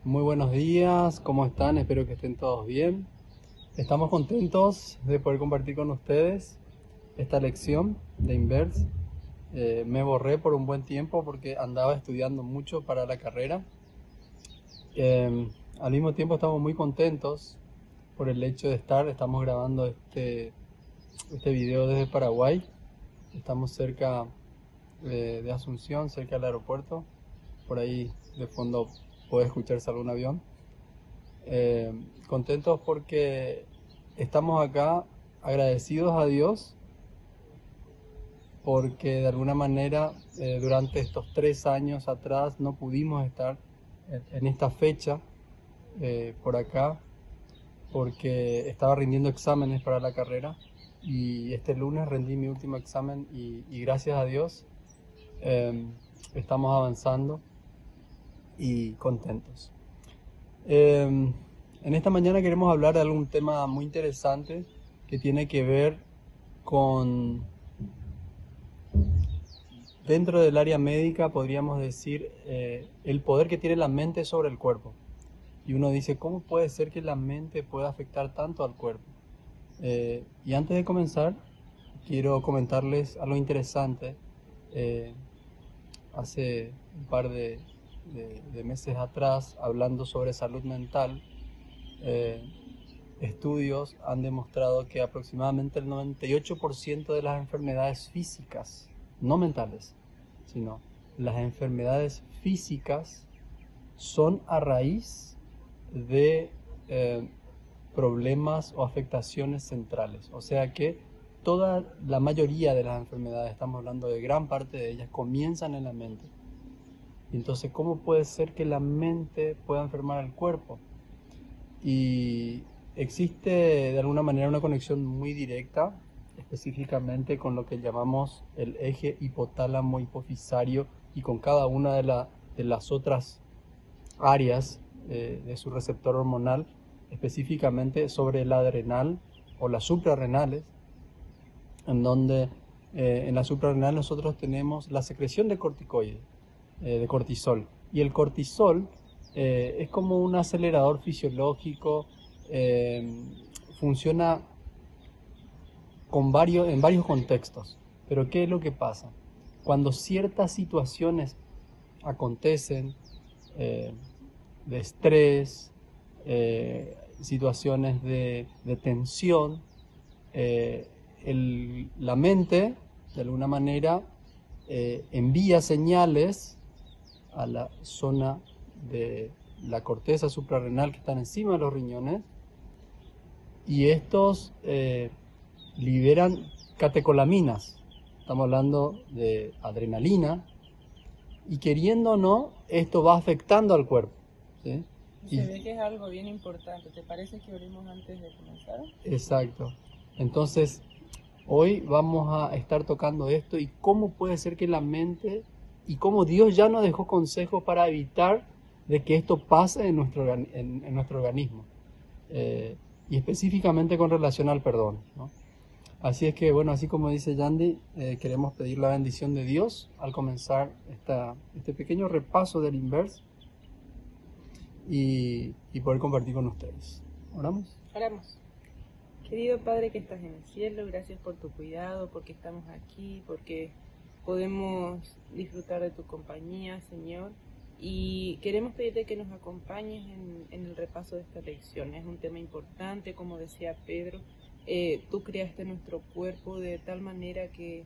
Muy buenos días, ¿cómo están? Espero que estén todos bien. Estamos contentos de poder compartir con ustedes esta lección de Inverse. Me borré por un buen tiempo porque andaba estudiando mucho para la carrera. Eh, Al mismo tiempo estamos muy contentos por el hecho de estamos grabando este video desde Paraguay. Estamos cerca de Asunción, cerca del aeropuerto. Por ahí de fondo puede escucharse algún avión. Eh, Contentos porque estamos acá agradecidos a Dios porque de alguna manera durante estos 3 años atrás no pudimos estar en esta fecha por acá porque estaba rindiendo exámenes para la carrera y este lunes rendí mi último examen y gracias a Dios eh, estamos avanzando y contentos. En esta mañana queremos hablar de algún tema muy interesante que tiene que ver con, dentro del área médica, podríamos decir, el poder que tiene la mente sobre el cuerpo. Y uno dice, ¿cómo puede ser que la mente pueda afectar tanto al cuerpo? Y antes de comenzar, quiero comentarles algo interesante. Eh, Hace un par de meses atrás, hablando sobre salud mental, eh, estudios han demostrado que aproximadamente el 98% de las enfermedades físicas, no mentales, sino las enfermedades físicas, son a raíz de eh, problemas o afectaciones centrales. O sea que toda la mayoría de las enfermedades, estamos hablando de gran parte de ellas, comienzan en la mente. Entonces, ¿cómo puede ser que la mente pueda enfermar al cuerpo? Y existe de alguna manera una conexión muy directa, específicamente con lo que llamamos el eje hipotálamo hipofisario y con cada una de las otras áreas de su receptor hormonal, específicamente sobre la adrenal o las suprarrenales, en donde en la suprarrenal nosotros tenemos la secreción de corticoides, de cortisol. Y el cortisol es como un acelerador fisiológico, eh, funciona en varios contextos. Pero ¿qué es lo que pasa? Cuando ciertas situaciones acontecen, eh, de estrés, situaciones de tensión, eh, la mente, de alguna manera, envía señales a la zona de la corteza suprarrenal que están encima de los riñones y estos liberan catecolaminas. Estamos hablando de adrenalina y queriendo o no, esto va afectando al cuerpo, ¿sí? Se ve que es algo bien importante. ¿Te parece que oremos antes de comenzar? Exacto. Entonces, hoy vamos a estar tocando esto y cómo puede ser que la mente y cómo Dios ya nos dejó consejos para evitar de que esto pase en nuestro organismo. Y específicamente con relación al perdón, ¿no? Así es que, bueno, así como dice Yandy, queremos pedir la bendición de Dios al comenzar este pequeño repaso del Inverse y poder compartir con ustedes. ¿Oramos? Oramos. Querido Padre que estás en el cielo, gracias por tu cuidado, porque estamos aquí, porque podemos disfrutar de tu compañía, Señor. Y queremos pedirte que nos acompañes en el repaso de esta lección. Es un tema importante, como decía Pedro. Tú creaste nuestro cuerpo de tal manera que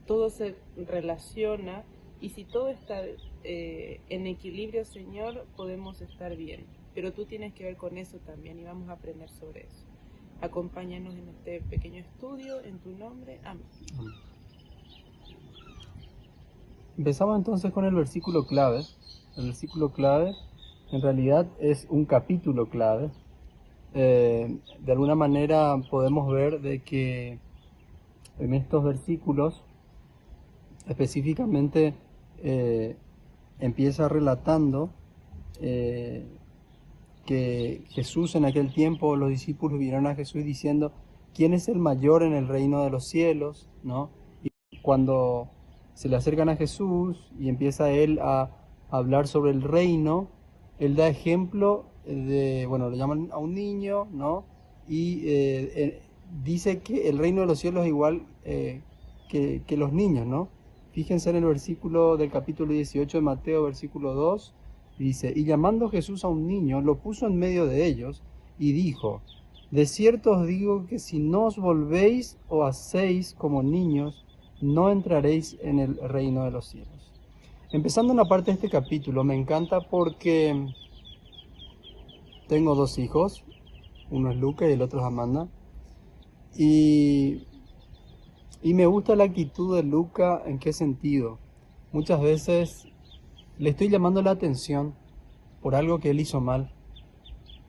todo se relaciona y si todo está en equilibrio, Señor, podemos estar bien. Pero tú tienes que ver con eso también y vamos a aprender sobre eso. Acompáñanos en este pequeño estudio, en tu nombre. Amén. Empezamos entonces con el versículo clave. El versículo clave en realidad es un capítulo clave. De alguna manera podemos ver de que en estos versículos específicamente empieza relatando que Jesús en aquel tiempo, los discípulos vieron a Jesús diciendo, ¿quién es el mayor en el reino de los cielos? ¿No? Y cuando se le acercan a Jesús y empieza él hablar sobre el reino, él da ejemplo de, bueno, lo llaman a un niño, ¿no? Y dice que el reino de los cielos es igual que los niños, ¿no? Fíjense en el versículo del capítulo 18 de Mateo, versículo 2, dice, y llamando Jesús a un niño, lo puso en medio de ellos y dijo, de cierto os digo que si no os volvéis o hacéis como niños, no entraréis en el reino de los cielos. Empezando una parte de este capítulo, me encanta porque tengo dos hijos, uno es Luca y el otro es Amanda, y me gusta la actitud de Luca. ¿En qué sentido? Muchas veces le estoy llamando la atención por algo que él hizo mal,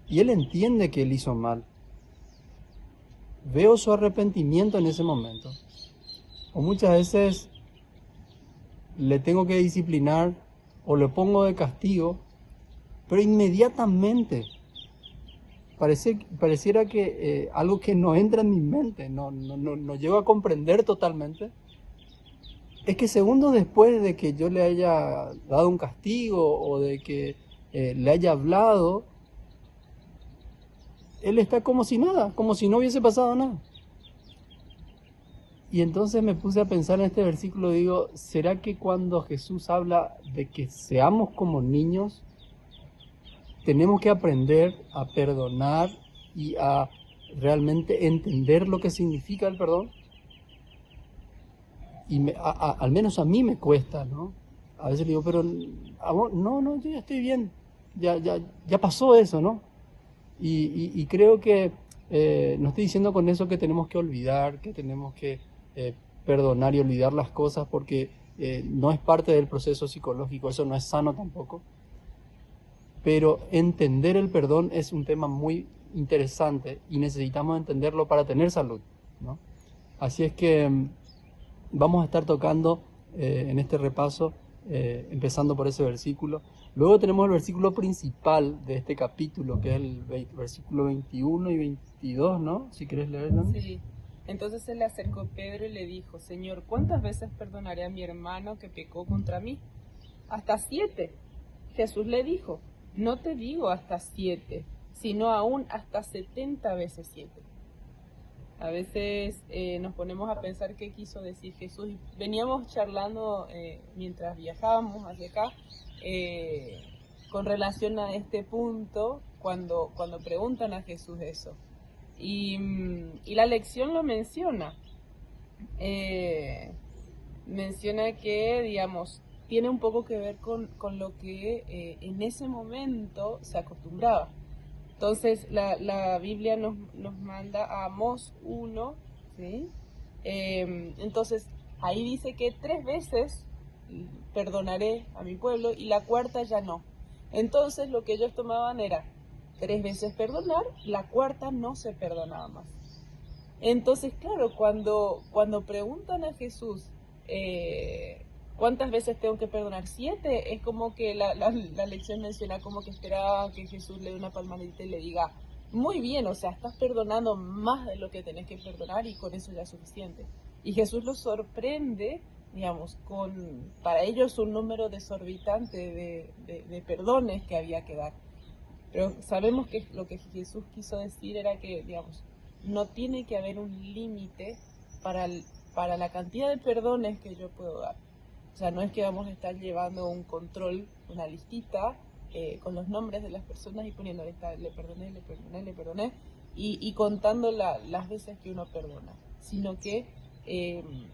y él entiende que él hizo mal. Veo su arrepentimiento en ese momento, o muchas veces le tengo que disciplinar o le pongo de castigo, pero inmediatamente pareciera que algo que no entra en mi mente, no llego a comprender totalmente, es que segundos después de que yo le haya dado un castigo o de que le haya hablado, él está como si nada, como si no hubiese pasado nada. Y entonces me puse a pensar en este versículo, digo, ¿será que cuando Jesús habla de que seamos como niños, tenemos que aprender a perdonar y a realmente entender lo que significa el perdón? Y al menos a mí me cuesta, ¿no? A veces digo, pero no, yo ya estoy bien, ya pasó eso, ¿no? Y creo que no estoy diciendo con eso que tenemos que olvidar, que tenemos que perdonar y olvidar las cosas, porque no es parte del proceso psicológico, eso no es sano tampoco. Pero entender el perdón es un tema muy interesante y necesitamos entenderlo para tener salud, ¿no? Así es que vamos a estar tocando en este repaso, empezando por ese versículo. Luego tenemos el versículo principal de este capítulo, que es el versículo 21 y 22, ¿no? Si quieres leerlo. Sí. Entonces se le acercó Pedro y le dijo, Señor, ¿cuántas veces perdonaré a mi hermano que pecó contra mí? ¿Hasta 7? Jesús le dijo, no te digo hasta 7, sino aún hasta 70 veces 7. A veces nos ponemos a pensar qué quiso decir Jesús. Veníamos charlando mientras viajábamos hacia acá con relación a este punto cuando preguntan a Jesús eso. Y la lección lo menciona. Menciona que, digamos, tiene un poco que ver con lo que en ese momento se acostumbraba. Entonces la Biblia nos manda a Amós 1, ¿sí? Entonces ahí dice que 3 veces perdonaré a mi pueblo y la cuarta ya no. Entonces lo que ellos tomaban era 3 veces perdonar, la cuarta no se perdonaba más. Entonces, claro, cuando preguntan a Jesús ¿cuántas veces tengo que perdonar? 7, es como que la lección menciona como que esperaba que Jesús le dé una palmadita y le diga, muy bien, o sea, estás perdonando más de lo que tenés que perdonar y con eso ya es suficiente. Y Jesús los sorprende, digamos, para ellos un número desorbitante de perdones que había que dar. Pero sabemos que lo que Jesús quiso decir era que, digamos, no tiene que haber un límite para la cantidad de perdones que yo puedo dar. O sea, no es que vamos a estar llevando un control, una listita con los nombres de las personas y poniéndole, le perdoné, y contando las veces que uno perdona, sino que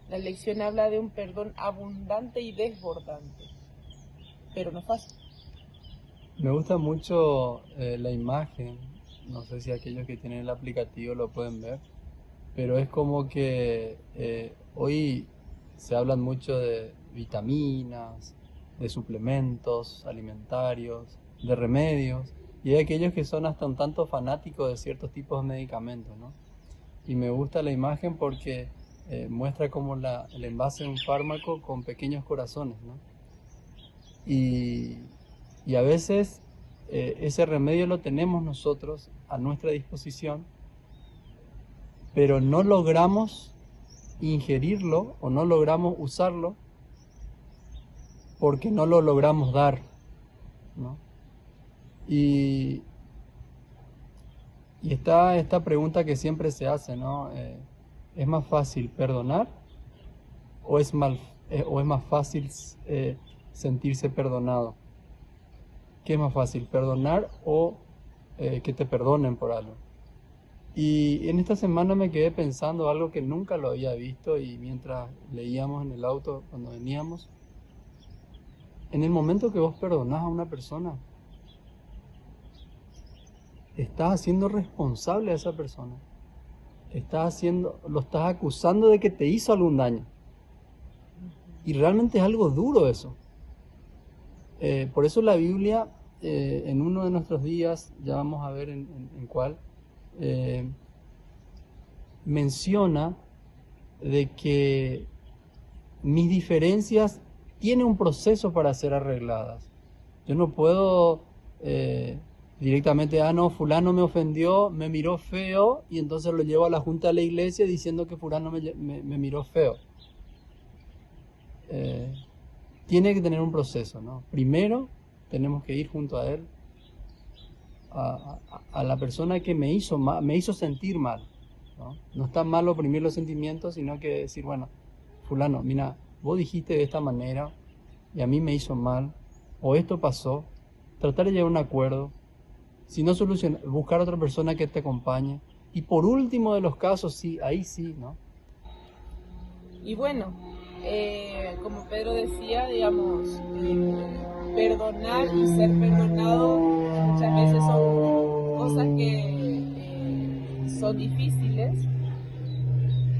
la lección habla de un perdón abundante y desbordante, pero no es fácil. Me gusta mucho la imagen, no sé si aquellos que tienen el aplicativo lo pueden ver, pero es como que hoy se hablan mucho de vitaminas, de suplementos alimentarios, de remedios, y hay aquellos que son hasta un tanto fanáticos de ciertos tipos de medicamentos, ¿no? Y me gusta la imagen porque muestra como el envase de un fármaco con pequeños corazones, ¿no? Y a veces ese remedio lo tenemos nosotros a nuestra disposición, pero no logramos ingerirlo o no logramos usarlo porque no lo logramos dar, ¿no? Y, y está esta pregunta que siempre se hace, ¿no? ¿Es más fácil perdonar o es más fácil sentirse perdonado? ¿Qué es más fácil, perdonar o que te perdonen por algo? Y en esta semana me quedé pensando algo que nunca lo había visto, y mientras leíamos en el auto cuando veníamos, en el momento que vos perdonás a una persona, estás haciendo responsable a esa persona. Lo estás acusando de que te hizo algún daño. Y realmente es algo duro eso. Por eso la Biblia, en uno de nuestros días, ya vamos a ver en cuál, menciona de que mis diferencias tienen un proceso para ser arregladas. Yo no puedo directamente, no, fulano me ofendió, me miró feo, y entonces lo llevo a la junta de la iglesia diciendo que fulano me miró feo. Tiene que tener un proceso, ¿no? Primero tenemos que ir junto a él, a la persona que me hizo sentir mal, ¿no? No está mal oprimir los sentimientos, sino que decir, bueno, fulano, mira, vos dijiste de esta manera y a mí me hizo mal, o esto pasó, tratar de llegar a un acuerdo. Si no soluciona, buscar a otra persona que te acompañe. Y por último de los casos, sí, ahí sí, ¿no? Y bueno, como Pedro decía, digamos, perdonar y ser perdonado muchas veces son cosas que son difíciles,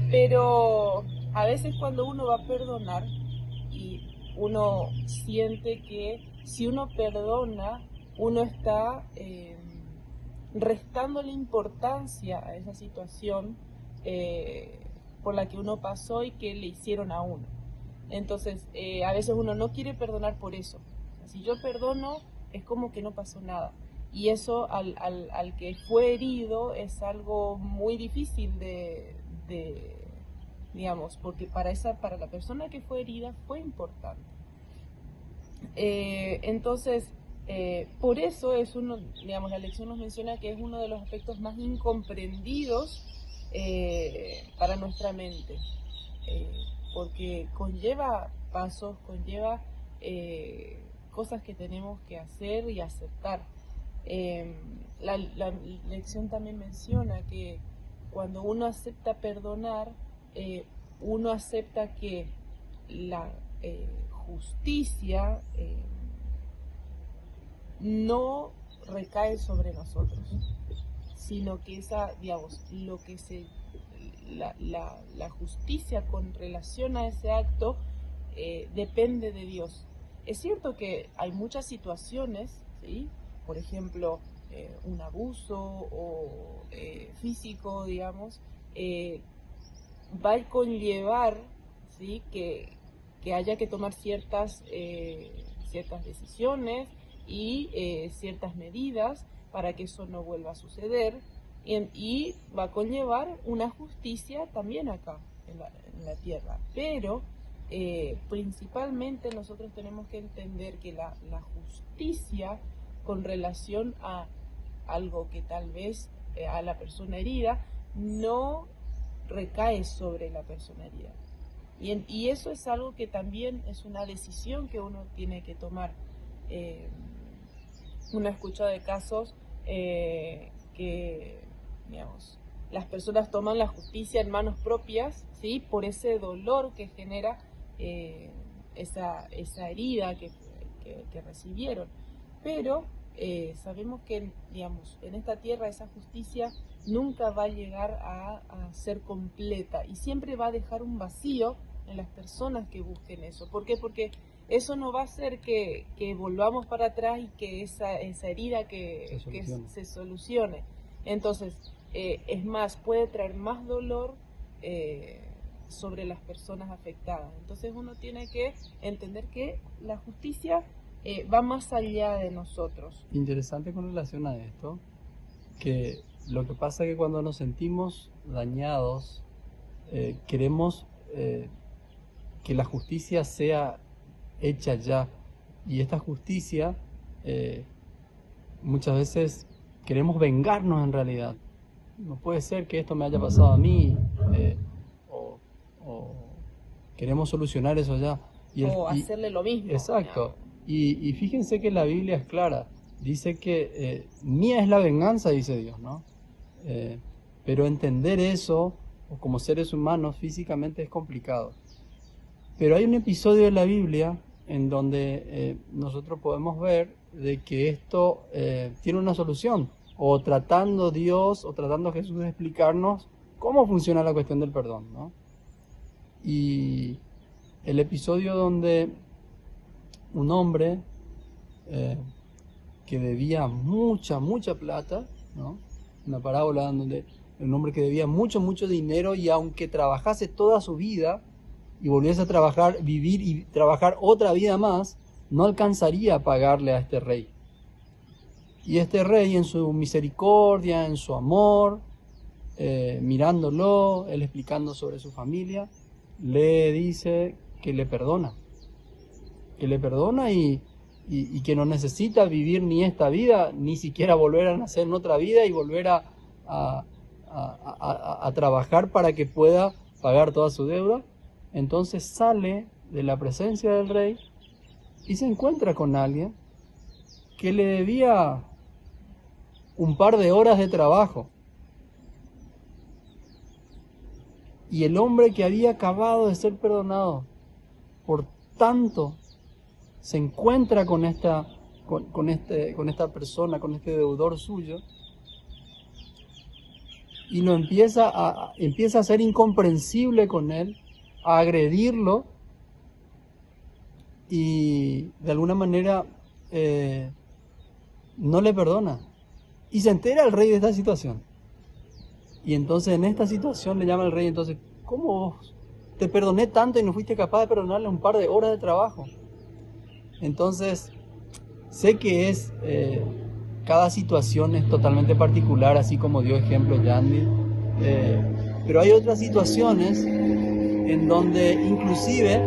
pero a veces cuando uno va a perdonar y uno siente que si uno perdona, uno está restándole importancia a esa situación por la que uno pasó y que le hicieron a uno. Entonces, a veces uno no quiere perdonar por eso. O sea, si yo perdono, es como que no pasó nada. Y eso al que fue herido es algo muy difícil digamos, porque para la persona que fue herida fue importante. Entonces, por eso digamos, la lección nos menciona que es uno de los aspectos más incomprendidos para nuestra mente, porque conlleva pasos, conlleva cosas que tenemos que hacer y aceptar. La lección también menciona que cuando uno acepta perdonar, uno acepta que la justicia no recae sobre nosotros, sino que digamos, la justicia con relación a ese acto depende de Dios. Es cierto que hay muchas situaciones, ¿sí? Por ejemplo, un abuso o físico, digamos, va a conllevar, ¿sí? que haya que tomar ciertas decisiones y ciertas medidas para que eso no vuelva a suceder, y va a conllevar una justicia también acá en la tierra. Pero principalmente nosotros tenemos que entender que la justicia con relación a algo que tal vez a la persona herida no recae sobre la persona herida. Y eso es algo que también es una decisión que uno tiene que tomar. Uno escucha de casos que, digamos, las personas toman la justicia en manos propias, ¿sí? Por ese dolor que genera esa herida que recibieron. Pero sabemos que, digamos, en esta tierra esa justicia nunca va a llegar a ser completa y siempre va a dejar un vacío en las personas que busquen eso. ¿Por qué? Porque eso no va a hacer que volvamos para atrás y que esa herida se solucione. Entonces, es más, puede traer más dolor sobre las personas afectadas. Entonces uno tiene que entender que la justicia va más allá de nosotros. Interesante con relación a esto, que lo que pasa es que cuando nos sentimos dañados, queremos que la justicia sea hecha ya, y esta justicia muchas veces queremos vengarnos en realidad. No puede ser que esto me haya pasado a mí, o queremos solucionar eso ya. O hacerle lo mismo. Exacto. Y fíjense que la Biblia es clara. Dice que mía es la venganza, dice Dios, ¿no? Pero entender eso, o como seres humanos, físicamente es complicado. Pero hay un episodio de la Biblia en donde nosotros podemos ver de que esto tiene una solución, o tratando Dios, o tratando Jesús de explicarnos cómo funciona la cuestión del perdón, ¿no? Y el episodio donde un hombre que debía mucha plata, ¿no? Una parábola donde un hombre que debía mucho dinero, y aunque trabajase toda su vida y volviese a trabajar, vivir y trabajar otra vida más, no alcanzaría a pagarle a este rey. Y este rey, en su misericordia, en su amor, mirándolo, él explicando sobre su familia, le dice que le perdona. Que le perdona y que no necesita vivir ni esta vida, ni siquiera volver a nacer en otra vida y volver a trabajar para que pueda pagar toda su deuda. Entonces sale de la presencia del rey y se encuentra con alguien que le debía un par de horas de trabajo. Y el hombre que había acabado de ser perdonado por tanto, se encuentra con esta persona, con este deudor suyo, y lo empieza a ser incomprensible con él, a agredirlo, y de alguna manera no le perdona. Y se entera el rey de esta situación. Y entonces en esta situación le llama al rey, entonces, ¿cómo vos te perdoné tanto y no fuiste capaz de perdonarle un par de horas de trabajo? Entonces, sé que cada situación es totalmente particular, así como dio ejemplo Yandy, pero hay otras situaciones en donde inclusive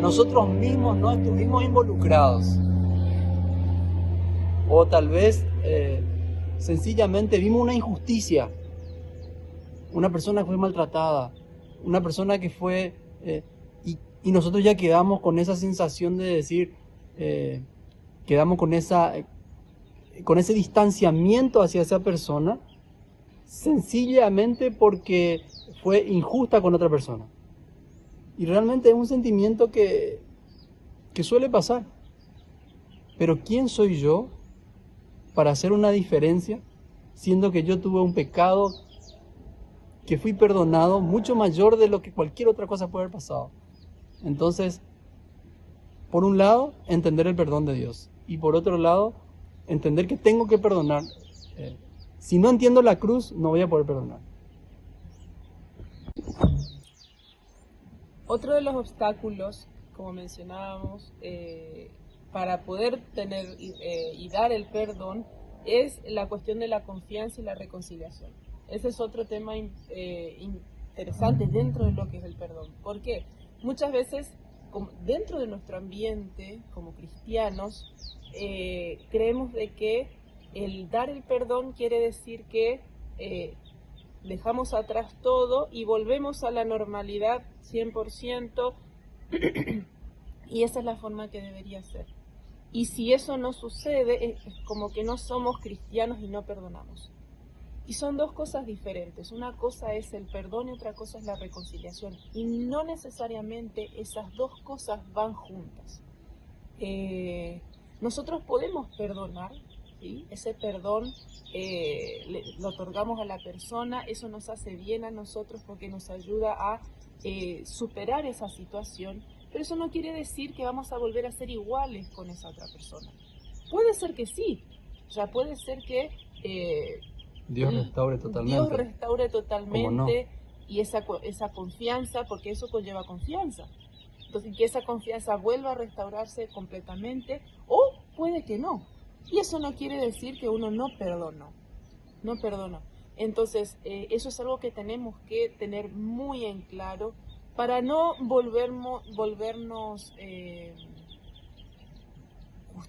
nosotros mismos no estuvimos involucrados, o tal vez sencillamente vimos una injusticia, una persona que fue maltratada, una persona que fue, y nosotros ya quedamos con esa sensación de decir, quedamos con ese distanciamiento hacia esa persona, sencillamente porque fue injusta con otra persona. Y realmente es un sentimiento que suele pasar. Pero ¿quién soy yo para hacer una diferencia, siendo que yo tuve un pecado que fui perdonado mucho mayor de lo que cualquier otra cosa puede haber pasado? Entonces, por un lado, entender el perdón de Dios, y por otro lado, entender que tengo que perdonar. Si no entiendo la cruz, no voy a poder perdonar. Otro de los obstáculos, como mencionábamos, para poder tener y dar el perdón, es la cuestión de la confianza y la reconciliación. Ese es otro tema interesante dentro de lo que es el perdón. ¿Por qué? Muchas veces, dentro de nuestro ambiente, como cristianos, creemos de que el dar el perdón quiere decir que dejamos atrás todo y volvemos a la normalidad 100%, y esa es la forma que debería ser. Y si eso no sucede, es como que no somos cristianos y no perdonamos. Y son dos cosas diferentes. Una cosa es el perdón y otra cosa es la reconciliación. Y no necesariamente esas dos cosas van juntas. Nosotros podemos perdonar, ¿sí? Ese perdón lo otorgamos a la persona, eso nos hace bien a nosotros porque nos ayuda a superar esa situación, pero eso no quiere decir que vamos a volver a ser iguales con esa otra persona. Puede ser que sí, o sea, puede ser que Dios restaure totalmente. Dios restaure totalmente, ¿Cómo no? Y esa confianza, porque eso conlleva confianza. Entonces, que esa confianza vuelva a restaurarse completamente, o puede que no. Y eso no quiere decir que uno no perdonó. Entonces, eso es algo que tenemos que tener muy en claro para no volvernos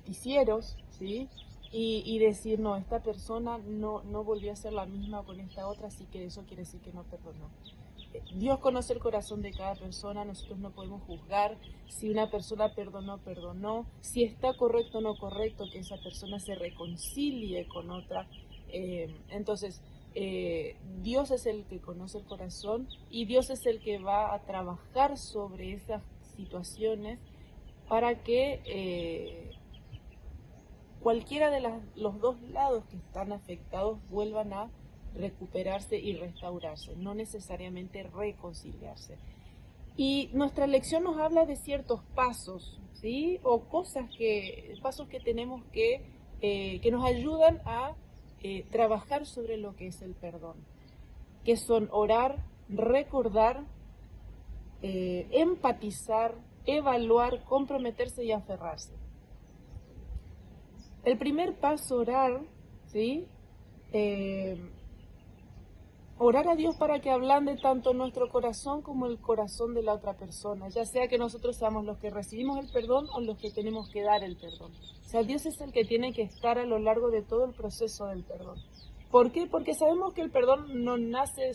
justicieros, ¿sí? Y decir, no, esta persona no volvió a ser la misma con esta otra, así que eso quiere decir que no perdonó. Dios conoce el corazón de cada persona, nosotros no podemos juzgar si una persona perdonó, si está correcto o no correcto que esa persona se reconcilie con otra. Entonces, Dios es el que conoce el corazón y Dios es el que va a trabajar sobre esas situaciones para que cualquiera de los dos lados que están afectados vuelvan a recuperarse y restaurarse, no necesariamente reconciliarse. Y nuestra lección nos habla de ciertos pasos, ¿sí? O pasos que tenemos que nos ayudan a trabajar sobre lo que es el perdón, que son orar, recordar, empatizar, evaluar, comprometerse y aferrarse. El primer paso, orar, ¿sí? Orar a Dios para que ablande tanto nuestro corazón como el corazón de la otra persona, ya sea que nosotros seamos los que recibimos el perdón o los que tenemos que dar el perdón. O sea, Dios es el que tiene que estar a lo largo de todo el proceso del perdón. ¿Por qué? Porque sabemos que el perdón no nace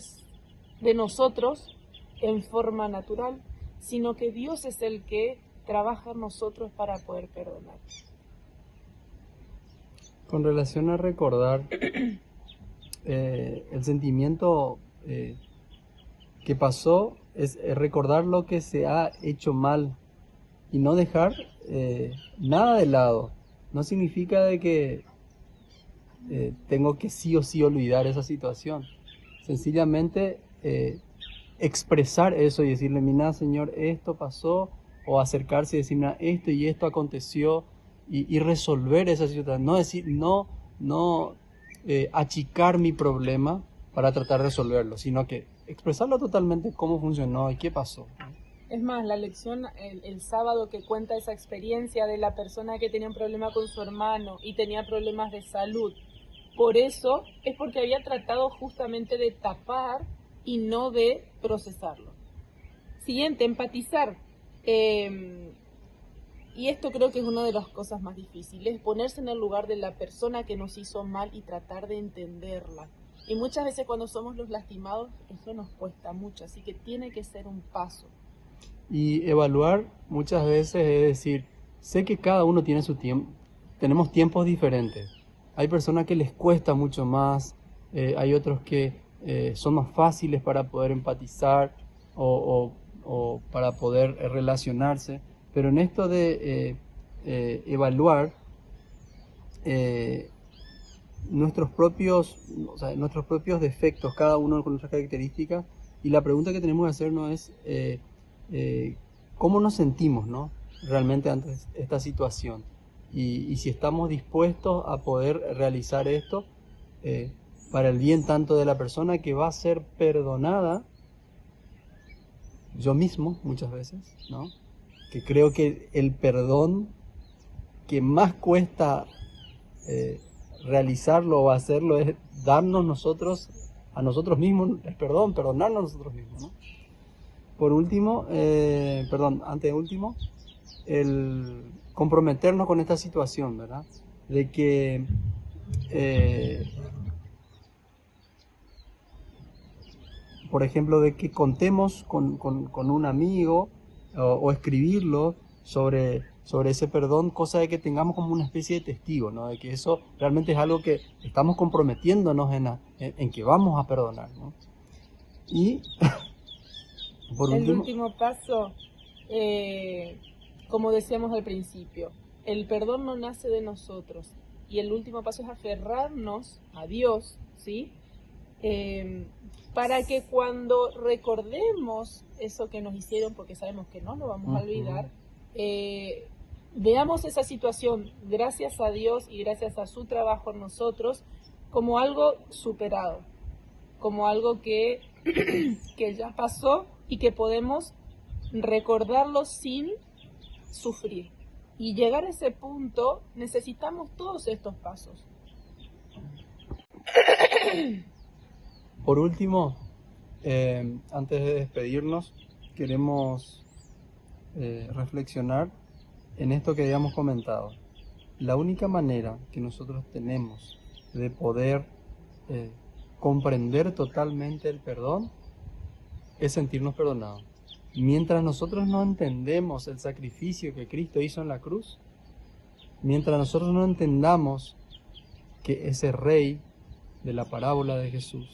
de nosotros en forma natural, sino que Dios es el que trabaja en nosotros para poder perdonar. Con relación a recordar, el sentimiento que pasó es recordar lo que se ha hecho mal y no dejar nada de lado. No significa de que tengo que sí o sí olvidar esa situación. Sencillamente expresar eso y decirle, mira, Señor, esto pasó, o acercarse y decir, mira, esto y esto aconteció, y resolver esa situación. No decir, no achicar mi problema para tratar de resolverlo, sino que expresarlo totalmente cómo funcionó y qué pasó. Es más, la lección el sábado que cuenta esa experiencia de la persona que tenía un problema con su hermano y tenía problemas de salud. Por eso es porque había tratado justamente de tapar y no de procesarlo. Siguiente, empatizar. Y esto creo que es una de las cosas más difíciles, ponerse en el lugar de la persona que nos hizo mal y tratar de entenderla. Y muchas veces cuando somos los lastimados, eso nos cuesta mucho, así que tiene que ser un paso. Y evaluar muchas veces es decir, sé que cada uno tiene su tiempo, tenemos tiempos diferentes. Hay personas que les cuesta mucho más, hay otros que son más fáciles para poder empatizar o para poder relacionarse. Pero en esto de evaluar nuestros propios defectos, cada uno con nuestras características, y la pregunta que tenemos que hacernos es cómo nos sentimos, ¿no? Realmente ante esta situación. Y si estamos dispuestos a poder realizar esto para el bien tanto de la persona que va a ser perdonada, yo mismo muchas veces, ¿no? Que creo que el perdón que más cuesta realizarlo o hacerlo es darnos a nosotros mismos el perdón, perdonarnos a nosotros mismos, ¿no? Por último, antes de último, el comprometernos con esta situación, ¿verdad? De que por ejemplo, de que contemos con un amigo o escribirlo sobre ese perdón, cosa de que tengamos como una especie de testigo, ¿no? De que eso realmente es algo que estamos comprometiéndonos en que vamos a perdonar, ¿no? Y por el último, último paso, como decíamos al principio, el perdón no nace de nosotros y el último paso es aferrarnos a Dios, ¿sí? Para que cuando recordemos eso que nos hicieron, porque sabemos que no lo vamos a olvidar, veamos esa situación, gracias a Dios y gracias a su trabajo en nosotros, como algo superado, como algo que ya pasó y que podemos recordarlo sin sufrir. Y llegar a ese punto necesitamos todos estos pasos. por último, antes de despedirnos, queremos reflexionar en esto que habíamos comentado. la única manera que nosotros tenemos de poder comprender totalmente el perdón es sentirnos perdonados. Mientras nosotros no entendemos el sacrificio que Cristo hizo en la cruz, mientras nosotros no entendamos que ese rey de la parábola de Jesús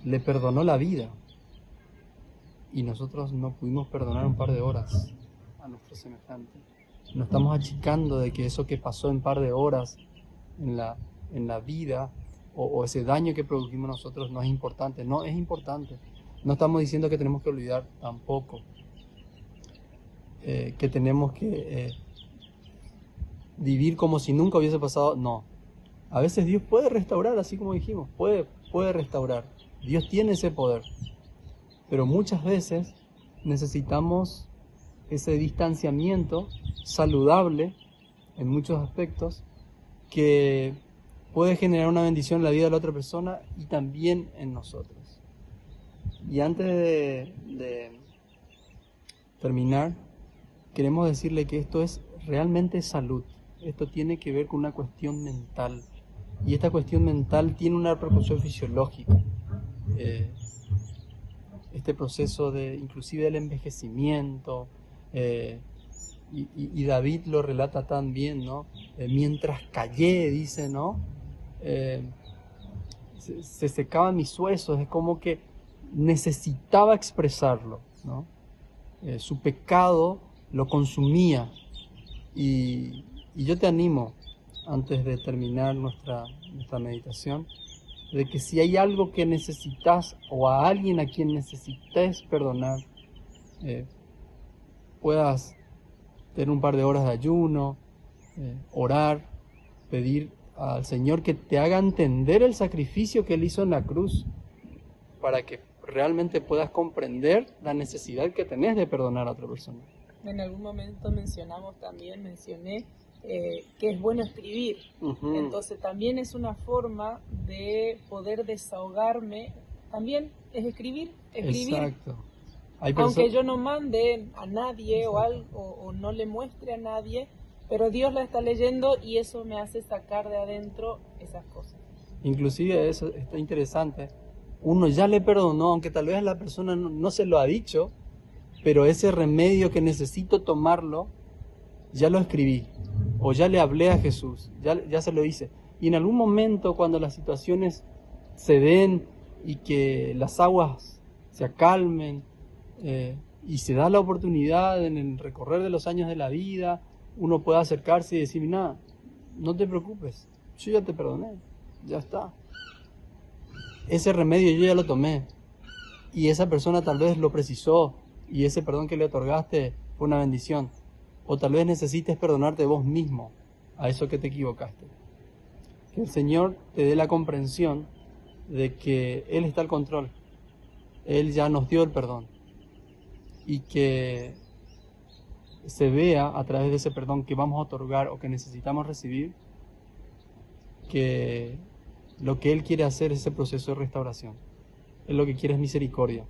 le perdonó la vida y nosotros no pudimos perdonar un par de horas a nuestro semejante, nos estamos achicando de que eso que pasó en un par de horas en la vida o ese daño que produjimos nosotros no es importante. No es importante. No estamos diciendo que tenemos que olvidar tampoco, que tenemos que vivir como si nunca hubiese pasado. No. A veces Dios puede restaurar, así como dijimos, puede restaurar. Dios tiene ese poder. Pero muchas veces necesitamos ese distanciamiento saludable en muchos aspectos que puede generar una bendición en la vida de la otra persona y también en nosotros. Y antes de terminar, queremos decirle que esto es realmente salud. Esto tiene que ver con una cuestión mental. Y esta cuestión mental tiene una repercusión fisiológica. Este proceso inclusive del envejecimiento, y David lo relata tan bien, ¿no? Mientras callé, dice, ¿no? Se secaban mis huesos, es como que necesitaba expresarlo, ¿no? Su pecado lo consumía. Y yo te animo, antes de terminar nuestra meditación, de que si hay algo que necesitas o a alguien a quien necesites perdonar, puedas tener un par de horas de ayuno, orar, pedir al Señor que te haga entender el sacrificio que Él hizo en la cruz, para que realmente puedas comprender la necesidad que tenés de perdonar a otra persona. En algún momento mencioné que es bueno escribir. Entonces también es una forma de poder desahogarme, también es escribir. Exacto. Aunque yo no mande a nadie o algo, o no le muestre a nadie, pero Dios la está leyendo y eso me hace sacar de adentro esas cosas. Inclusive eso está interesante. Uno ya le perdonó, aunque tal vez la persona no se lo ha dicho, pero ese remedio que necesito tomarlo, ya lo escribí, o ya le hablé a Jesús, ya se lo hice. Y en algún momento, cuando las situaciones se den y que las aguas se acalmen, y se da la oportunidad en el recorrer de los años de la vida, uno puede acercarse y decir, nada, no te preocupes, yo ya te perdoné, ya está. Ese remedio yo ya lo tomé, y esa persona tal vez lo precisó, y ese perdón que le otorgaste fue una bendición. O tal vez necesites perdonarte vos mismo a eso que te equivocaste. Que el Señor te dé la comprensión de que Él está al control. Él ya nos dio el perdón. Y que se vea a través de ese perdón que vamos a otorgar o que necesitamos recibir, que lo que Él quiere hacer es ese proceso de restauración. Él lo que quiere es misericordia.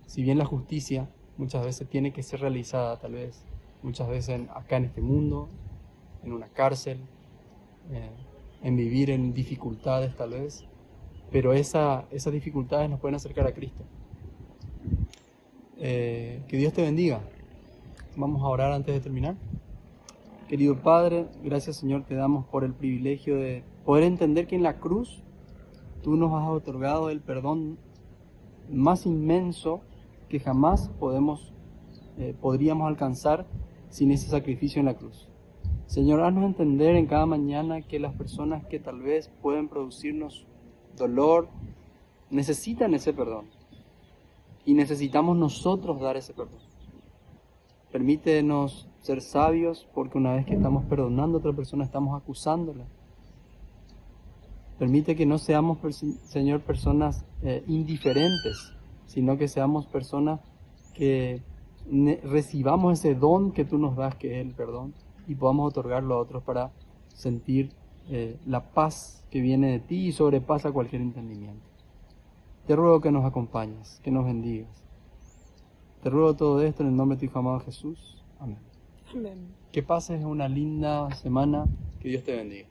Si bien la justicia muchas veces tiene que ser realizada, tal vez, muchas veces acá en este mundo, en una cárcel, en vivir en dificultades tal vez, pero esas dificultades nos pueden acercar a Cristo. Que Dios te bendiga. Vamos a orar antes de terminar. Querido Padre, gracias Señor te damos por el privilegio de poder entender que en la cruz tú nos has otorgado el perdón más inmenso que jamás podríamos alcanzar sin ese sacrificio en la cruz. Señor, haznos entender en cada mañana que las personas que tal vez pueden producirnos dolor necesitan ese perdón y necesitamos nosotros dar ese perdón. Permítenos ser sabios, porque una vez que estamos perdonando a otra persona estamos acusándola. Permite que no seamos, Señor, personas indiferentes, sino que seamos personas que recibamos ese don que tú nos das, que es el perdón, y podamos otorgarlo a otros para sentir la paz que viene de ti y sobrepasa cualquier entendimiento. Te ruego que nos acompañes, que nos bendigas. Te ruego todo esto en el nombre de tu Hijo amado Jesús. Amén. Amén. Que pases una linda semana. Que Dios te bendiga.